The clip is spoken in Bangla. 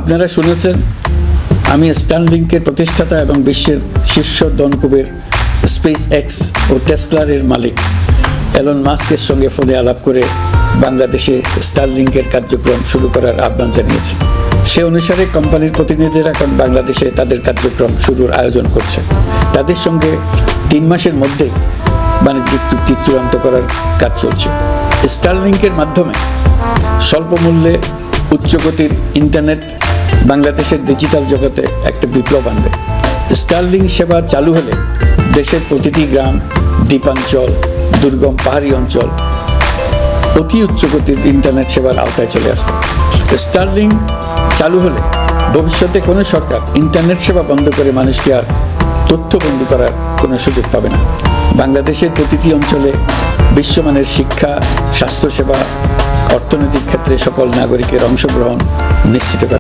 আপনারা শুনেছেন আমি স্টারলিংকের প্রতিষ্ঠাতা এবং বিশ্বের শীর্ষ ধনকুবের স্পেস এক্স ও টেসলার মালিক এলন মাস্কের সঙ্গে ফোনে আলাপ করে বাংলাদেশে স্টারলিংকের কার্যক্রম শুরু করার আহ্বান জানিয়েছি। সে অনুসারে কোম্পানির প্রতিনিধিরা এখন বাংলাদেশে তাদের কার্যক্রম শুরুর আয়োজন করছে। তাদের সঙ্গে 3 মাসের মধ্যে বাণিজ্যিক চুক্তি চূড়ান্ত করার কাজ চলছে। স্টারলিংকের মাধ্যমে স্বল্প মূল্যে উচ্চগতির ইন্টারনেট বাংলাদেশের ডিজিটাল জগতে একটা বিপ্লব আনবে। স্টারলিংক সেবা চালু হলে দেশের প্রতিটি গ্রাম, দ্বীপাঞ্চল, দুর্গম পাহাড়ি অঞ্চল অতি উচ্চগতির ইন্টারনেট সেবার আওতায় চলে আসবে। স্টারলিংক চালু হলে ভবিষ্যতে কোনো সরকার ইন্টারনেট সেবা বন্ধ করে মানুষকে আর তথ্যবন্দী করার কোনো সুযোগ পাবে না। বাংলাদেশের প্রতিটি অঞ্চলে বিশ্বমানের শিক্ষা, স্বাস্থ্যসেবা, অর্থনৈতিক ক্ষেত্রে সকল নাগরিকের অংশগ্রহণ নিশ্চিত করা